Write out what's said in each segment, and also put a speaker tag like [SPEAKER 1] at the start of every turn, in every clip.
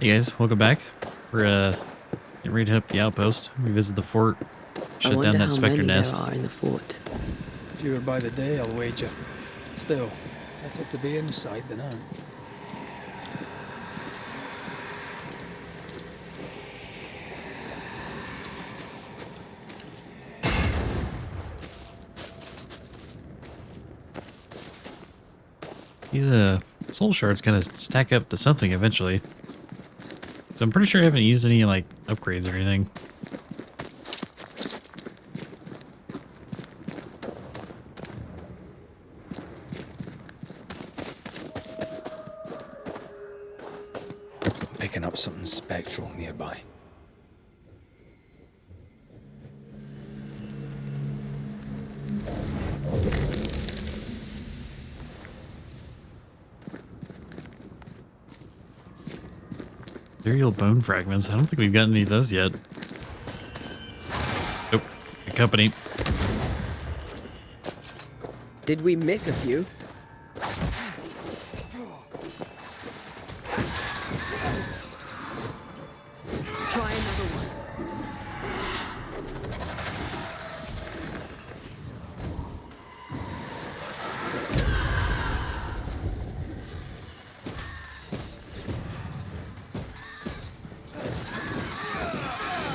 [SPEAKER 1] Hey guys, welcome back. We're getting ready to hit up the outpost. Revisit the fort.
[SPEAKER 2] I
[SPEAKER 1] Shut down
[SPEAKER 2] wonder
[SPEAKER 1] that
[SPEAKER 2] how
[SPEAKER 1] specter
[SPEAKER 2] many there
[SPEAKER 1] nest.
[SPEAKER 2] are in the fort.
[SPEAKER 3] Fewer by the day, I'll wager. Still, better to be inside than out.
[SPEAKER 1] These soul shards kind of stack up to something eventually. So I'm pretty sure I haven't used any like upgrades or anything.
[SPEAKER 3] I'm picking up something spectral nearby.
[SPEAKER 1] Ethereal bone fragments. I don't think we've gotten any of those yet. Nope. The company.
[SPEAKER 2] Did we miss a few? Try another one.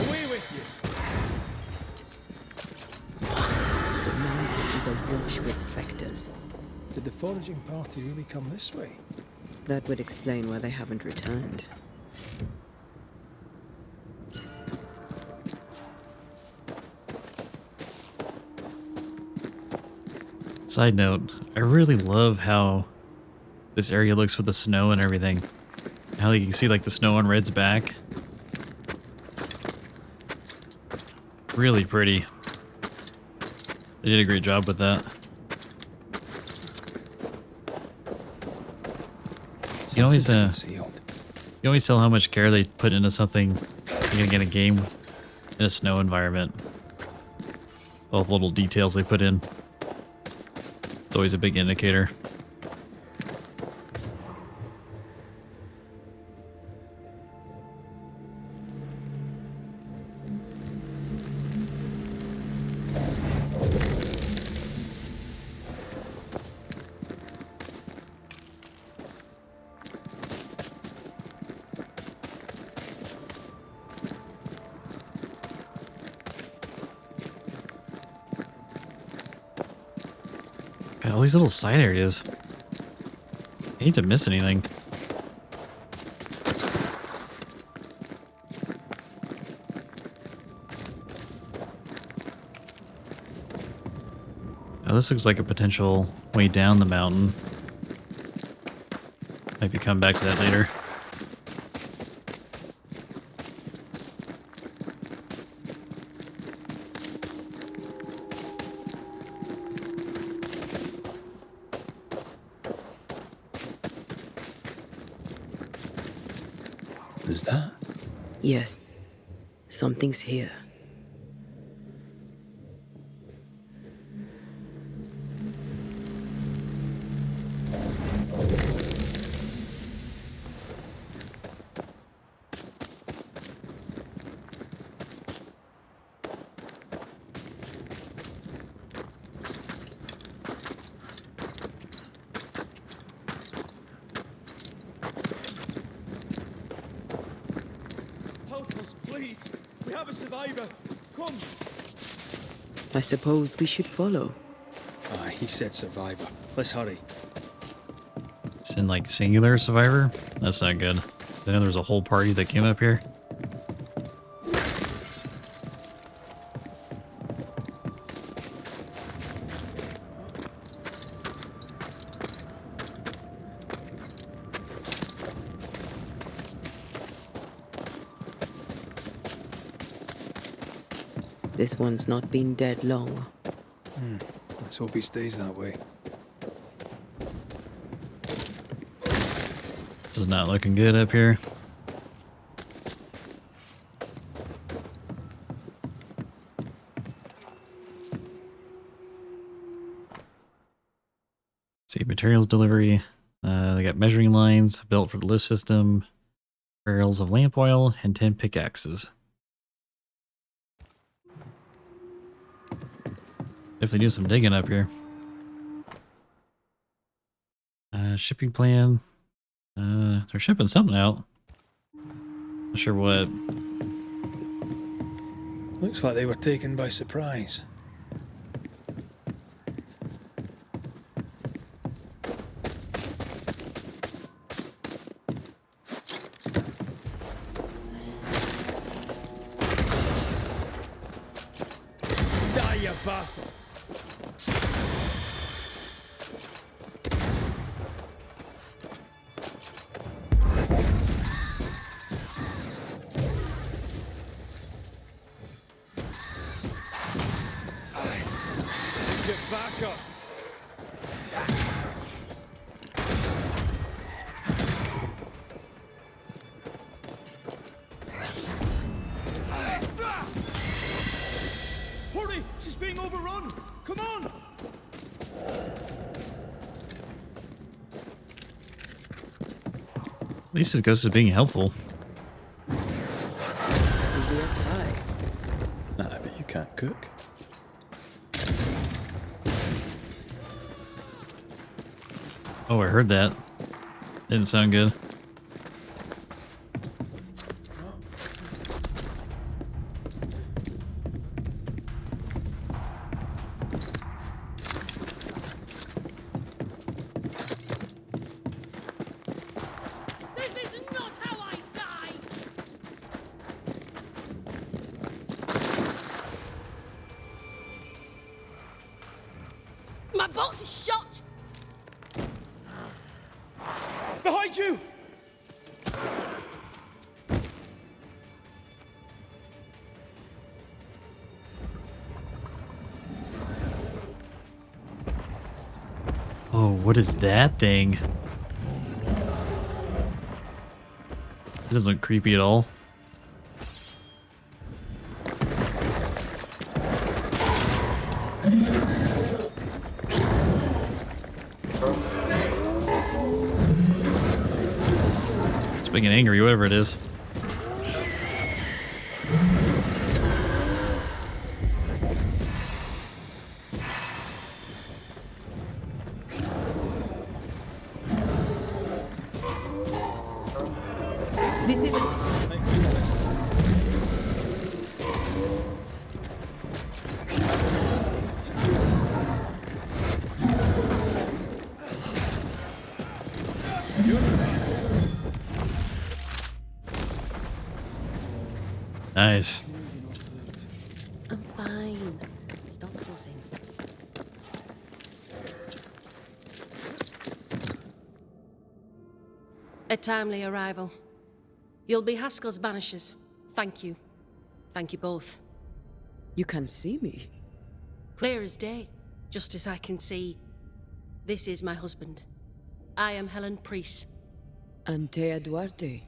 [SPEAKER 3] Away with you!
[SPEAKER 2] The mountain is awash with specters.
[SPEAKER 3] Did the foraging party really come this way?
[SPEAKER 2] That would explain why they haven't returned.
[SPEAKER 1] Side note, I really love how this area looks with the snow and everything. How you can see like the snow on Red's back. Really pretty. They did a great job with that. You can always
[SPEAKER 3] Concealed.
[SPEAKER 1] you can always tell how much care they put into something you're gonna get a game in a snow environment. All the little details they put in. It's always a big indicator. God, all these little side areas. I hate to miss anything. Oh, this looks like a potential way down the mountain. Maybe come back to that later.
[SPEAKER 3] Who's that?
[SPEAKER 2] Yes, something's here.
[SPEAKER 4] Help us, please. We have a survivor. Come.
[SPEAKER 2] I suppose we should follow.
[SPEAKER 3] Aye, he said survivor. Let's hurry.
[SPEAKER 1] It's in like singular survivor. That's not good. I know there's a whole party that came up here.
[SPEAKER 2] This one's not been dead long.
[SPEAKER 3] Let's hope he stays that way.
[SPEAKER 1] This is not looking good up here. See, materials delivery. They got measuring lines built for the lift system. Barrels of lamp oil and 10 pickaxes. Definitely do some digging up here. Shipping plan. They're shipping something out. Not sure what.
[SPEAKER 3] Looks like they were taken by surprise.
[SPEAKER 4] Die, you bastard! Get back up! Hurry! She's being overrun! Come on!
[SPEAKER 1] At least his ghost is being helpful.
[SPEAKER 2] Easiest pie.
[SPEAKER 3] Nah, I bet you can't cook.
[SPEAKER 1] Oh, I heard that. Didn't sound good.
[SPEAKER 2] This is not how I die! My bolt is shot!
[SPEAKER 4] Behind you!
[SPEAKER 1] Oh, what is that thing? It doesn't look creepy at all. It's big and angry, whatever it is.
[SPEAKER 2] This is
[SPEAKER 1] Nice.
[SPEAKER 2] I'm fine. Stop fussing.
[SPEAKER 5] A timely arrival. You'll be Haskell's Banishers. Thank you. Thank you both.
[SPEAKER 2] You can see me.
[SPEAKER 5] Clear as day, just as I can see. This is my husband. I am Helen Priest.
[SPEAKER 2] Antea Duarte.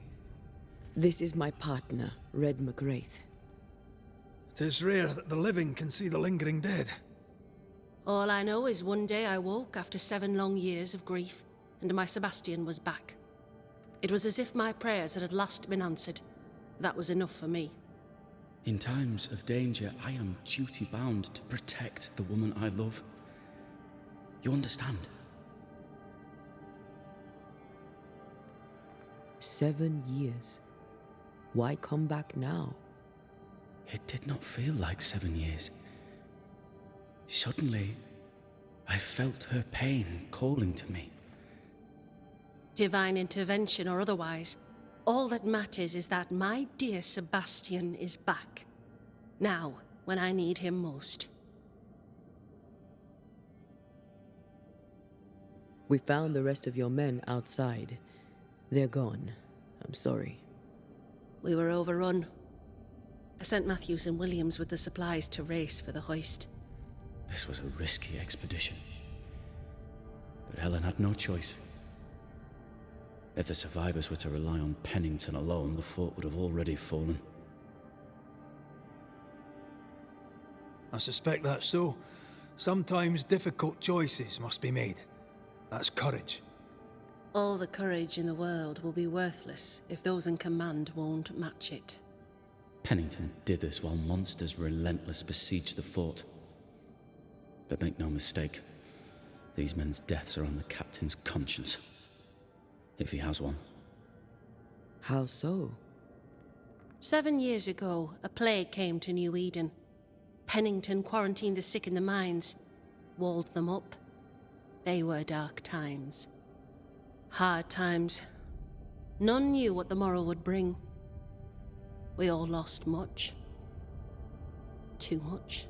[SPEAKER 2] This is my partner, Red McGrath.
[SPEAKER 3] 'Tis rare that the living can see the lingering dead.
[SPEAKER 5] All I know is one day I woke after 7 long years of grief, and my Sebastian was back. It was as if my prayers had at last been answered. That was enough for me.
[SPEAKER 6] In times of danger, I am duty-bound to protect the woman I love. You understand?
[SPEAKER 2] 7 years. Why come back now?
[SPEAKER 6] It did not feel like 7 years. Suddenly, I felt her pain calling to me.
[SPEAKER 5] Divine intervention or otherwise, all that matters is that my dear Sebastian is back. Now, when I need him most.
[SPEAKER 2] We found the rest of your men outside. They're gone. I'm sorry.
[SPEAKER 5] We were overrun. I sent Matthews and Williams with the supplies to race for the hoist.
[SPEAKER 6] This was a risky expedition. But Helen had no choice. If the survivors were to rely on Pennington alone, the fort would have already fallen.
[SPEAKER 3] I suspect that's so. Sometimes difficult choices must be made. That's courage.
[SPEAKER 5] All the courage in the world will be worthless if those in command won't match it.
[SPEAKER 6] Pennington did this while monsters relentless besieged the fort. But make no mistake, these men's deaths are on the captain's conscience. If he has one.
[SPEAKER 2] How so?
[SPEAKER 5] 7 years ago, a plague came to New Eden. Pennington quarantined the sick in the mines, walled them up. They were dark times. Hard times. None knew what the morrow would bring. We all lost much. Too much.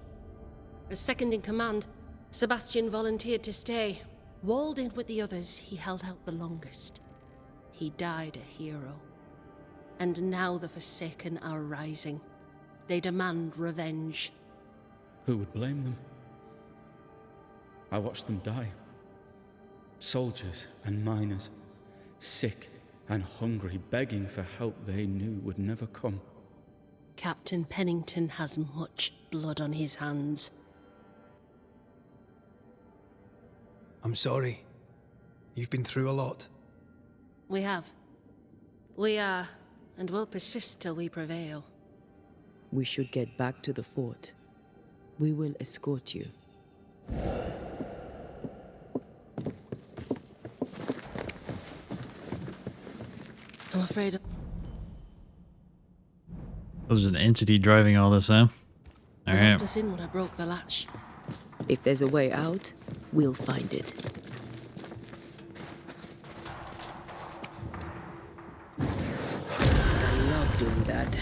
[SPEAKER 5] As second in command, Sebastian volunteered to stay. Walled in with the others, he held out the longest. He died a hero. And now the Forsaken are rising. They demand revenge.
[SPEAKER 6] Who would blame them? I watched them die. Soldiers and miners, sick and hungry, begging for help they knew would never come.
[SPEAKER 5] Captain Pennington has much blood on his hands.
[SPEAKER 3] I'm sorry. You've been through a lot.
[SPEAKER 5] We have. We are, and will persist till we prevail.
[SPEAKER 2] We should get back to the fort. We will escort you.
[SPEAKER 5] I'm afraid...
[SPEAKER 1] There's an entity driving all this, huh?
[SPEAKER 5] They
[SPEAKER 1] Alright.
[SPEAKER 5] locked us in when I broke the latch.
[SPEAKER 2] If there's a way out, we'll find it. I love doing that.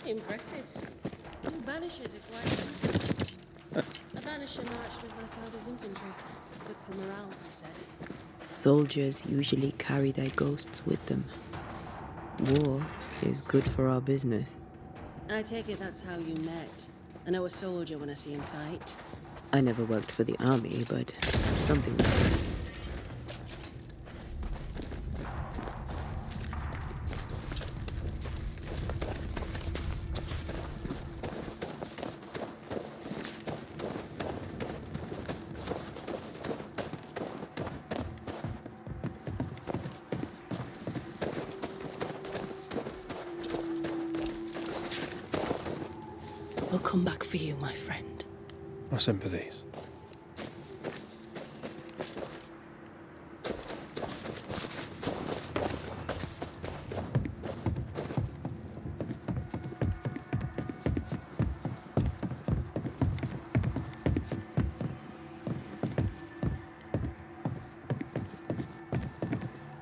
[SPEAKER 5] Impressive. You Banishers are quite... A Banisher marched with my father's infantry. Good for morale, he said.
[SPEAKER 2] Soldiers usually carry their ghosts with them. War is good for our business.
[SPEAKER 5] I take it that's how you met. I know a soldier when I see him fight.
[SPEAKER 2] I never worked for the army, but something like that.
[SPEAKER 5] We'll come back for you, my friend.
[SPEAKER 3] My sympathies.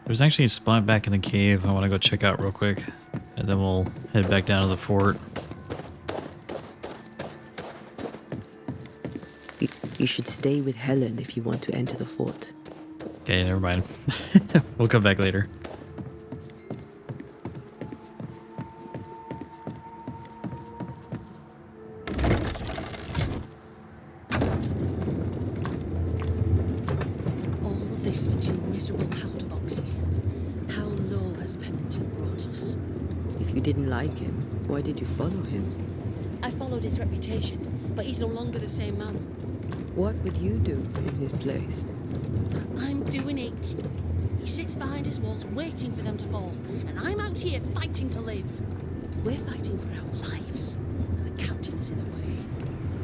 [SPEAKER 1] There's actually a spot back in the cave I want to go check out real quick. And then we'll head back down to the fort.
[SPEAKER 2] You should stay with Helen if you want to enter the fort.
[SPEAKER 1] Okay, never mind. We'll come back later.
[SPEAKER 5] All of this for 2 miserable powder boxes. How low has Pennington brought us?
[SPEAKER 2] If you didn't like him, why did you follow him?
[SPEAKER 5] I followed his reputation, but he's no longer the same man.
[SPEAKER 2] What would you do in his place?
[SPEAKER 5] I'm doing it. He sits behind his walls waiting for them to fall, and I'm out here fighting to live. We're fighting for our lives. The captain is in the way.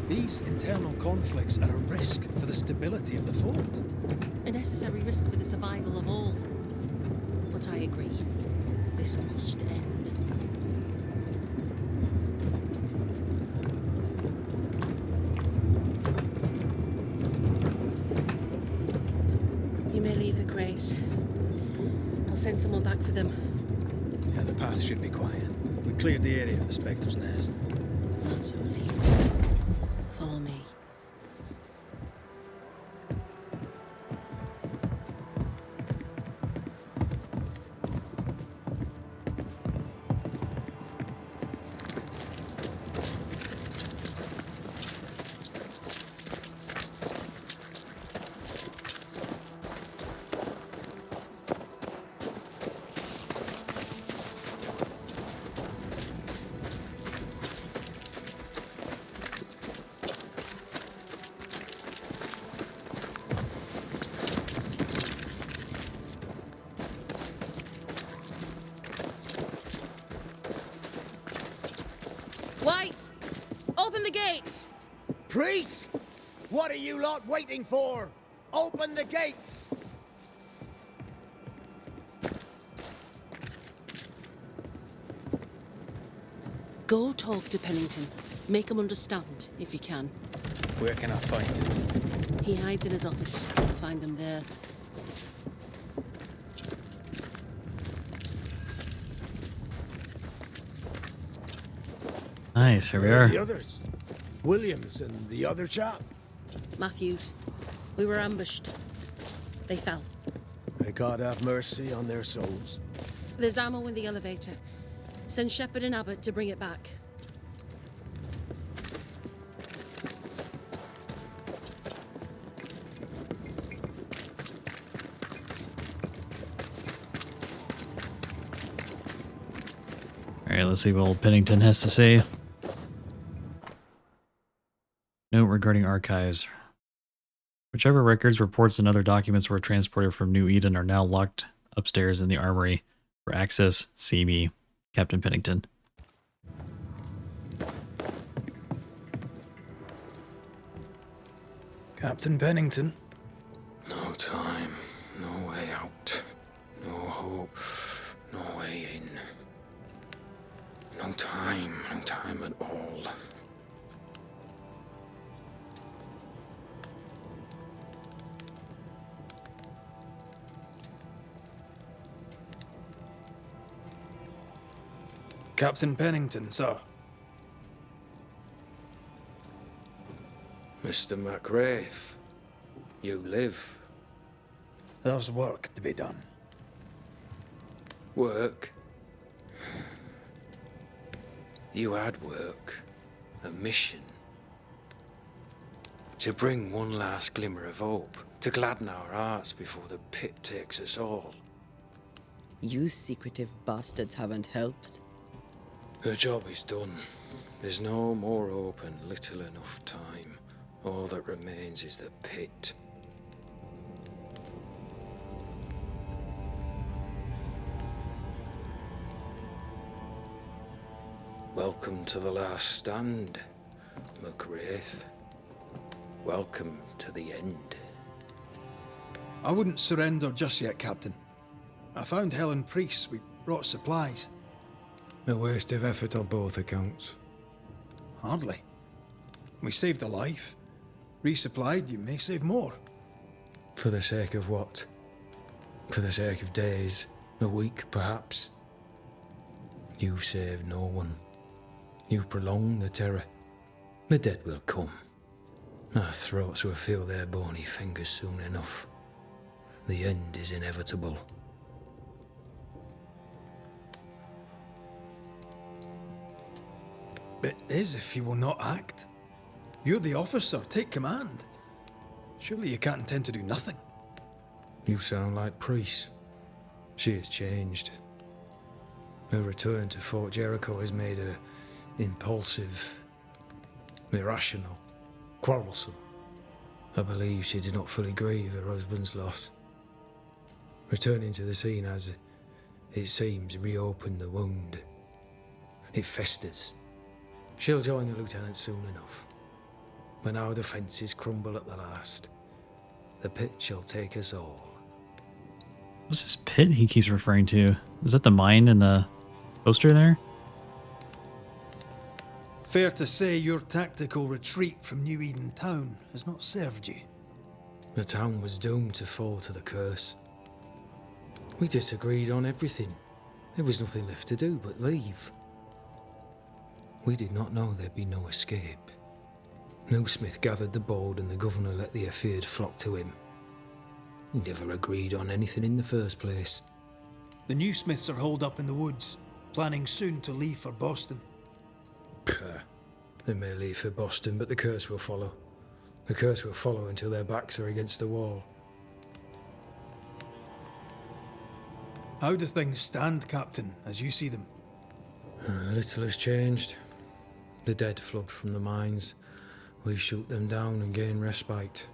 [SPEAKER 3] These internal conflicts are a risk for the stability of the fort.
[SPEAKER 5] A necessary risk for the survival of all. But I agree. This must end. You may leave the crates. I'll send someone back for them.
[SPEAKER 3] Yeah, the path should be quiet. We cleared the area of the Spectre's nest.
[SPEAKER 5] That's a relief. Follow me. White! Open the gates!
[SPEAKER 7] Priests! What are you lot waiting for? Open the gates!
[SPEAKER 5] Go talk to Pennington. Make him understand, if you can.
[SPEAKER 3] Where can I find him?
[SPEAKER 5] He hides in his office. You'll find him there.
[SPEAKER 1] Nice, here we
[SPEAKER 7] Where
[SPEAKER 1] are.
[SPEAKER 7] the others? Williams and the other chap?
[SPEAKER 5] Matthews. We were ambushed. They fell.
[SPEAKER 7] May God have mercy on their souls.
[SPEAKER 5] There's ammo in the elevator. Send Shepard and Abbott to bring it back.
[SPEAKER 1] Alright, let's see what old Pennington has to say. Note regarding archives. Whichever records, reports, and other documents were transported from New Eden are now locked upstairs in the armory. For access, see me, Captain Pennington.
[SPEAKER 3] Captain Pennington?
[SPEAKER 6] No time, no way out, no hope, no way in. No time at all.
[SPEAKER 3] Captain Pennington, sir.
[SPEAKER 6] Mr. McWraith, you live.
[SPEAKER 3] There's work to be done.
[SPEAKER 6] Work? You had work. A mission. To bring one last glimmer of hope. To gladden our hearts before the pit takes us all.
[SPEAKER 2] You secretive bastards haven't helped.
[SPEAKER 6] The job is done. There's no more hope and little enough time. All that remains is the pit. Welcome to the last stand, McWraith. Welcome to the end.
[SPEAKER 3] I wouldn't surrender just yet, Captain. I found Helen Priest. We brought supplies.
[SPEAKER 6] A waste of effort on both accounts.
[SPEAKER 3] Hardly. We saved a life. Resupplied, you may save more.
[SPEAKER 6] For the sake of what? For the sake of days, a week perhaps? You've saved no one. You've prolonged the terror. The dead will come. Our throats will feel their bony fingers soon enough. The end is inevitable.
[SPEAKER 3] It is if you will not act. You're the officer, take command. Surely you can't intend to do nothing.
[SPEAKER 6] You sound like Priest. She has changed. Her return to Fort Jericho has made her impulsive, irrational, quarrelsome. I believe she did not fully grieve her husband's loss. Returning to the scene has, it seems, reopened the wound. It festers. She'll join the lieutenant soon enough. When our defences crumble at the last, the pit shall take us all.
[SPEAKER 1] What's this pit he keeps referring to? Is that the mine in the poster there?
[SPEAKER 3] Fair to say your tactical retreat from New Eden town has not served you.
[SPEAKER 6] The town was doomed to fall to the curse. We disagreed on everything. There was nothing left to do but leave. We did not know there'd be no escape. No Smith gathered the bold and the governor let the afeared flock to him. We never agreed on anything in the first place.
[SPEAKER 3] The new Smiths are holed up in the woods, planning soon to leave for Boston.
[SPEAKER 6] They may leave for Boston, but the curse will follow. The curse will follow until their backs are against the wall.
[SPEAKER 3] How do things stand, Captain, as you see them?
[SPEAKER 6] Little has changed. The dead flood from the mines. We shoot them down and gain respite.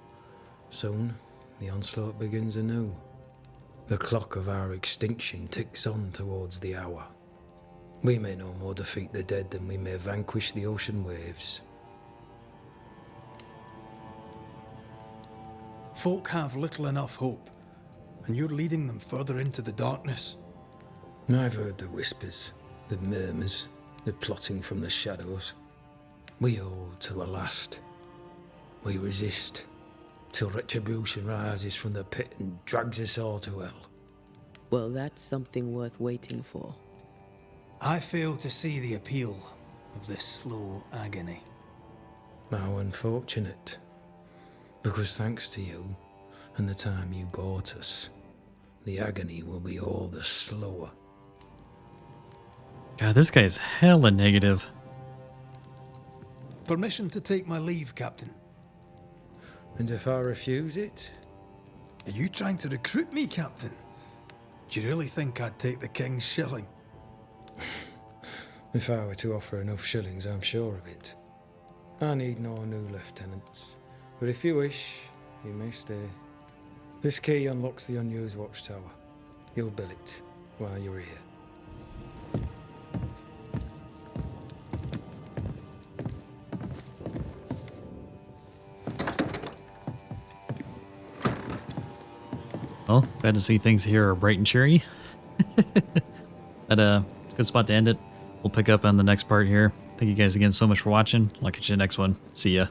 [SPEAKER 6] Soon, the onslaught begins anew. The clock of our extinction ticks on towards the hour.
[SPEAKER 8] We may no more defeat the dead than we may vanquish the ocean waves.
[SPEAKER 3] Folk have little enough hope, and you're leading them further into the darkness.
[SPEAKER 8] I've heard the whispers, the murmurs, the plotting from the shadows. We hold till the last. We resist, till retribution rises from the pit and drags us all to hell.
[SPEAKER 2] Well, that's something worth waiting for.
[SPEAKER 3] I fail to see the appeal of this slow agony.
[SPEAKER 8] How unfortunate. Because thanks to you, and the time you bought us, the agony will be all the slower.
[SPEAKER 1] God, this guy's hella negative.
[SPEAKER 3] Permission to take my leave, Captain.
[SPEAKER 8] And if I refuse it?
[SPEAKER 3] Are you trying to recruit me, Captain? Do you really think I'd take the King's shilling?
[SPEAKER 8] If I were to offer enough shillings, I'm sure of it. I need no new lieutenants. But if you wish, you may stay. This key unlocks the unused watchtower. You'll bill it while you're here.
[SPEAKER 1] Well, glad to see things here are bright and cheery. But it's a good spot to end it. We'll pick up on the next part here. Thank you guys again so much for watching. I'll catch you in the next one. See ya.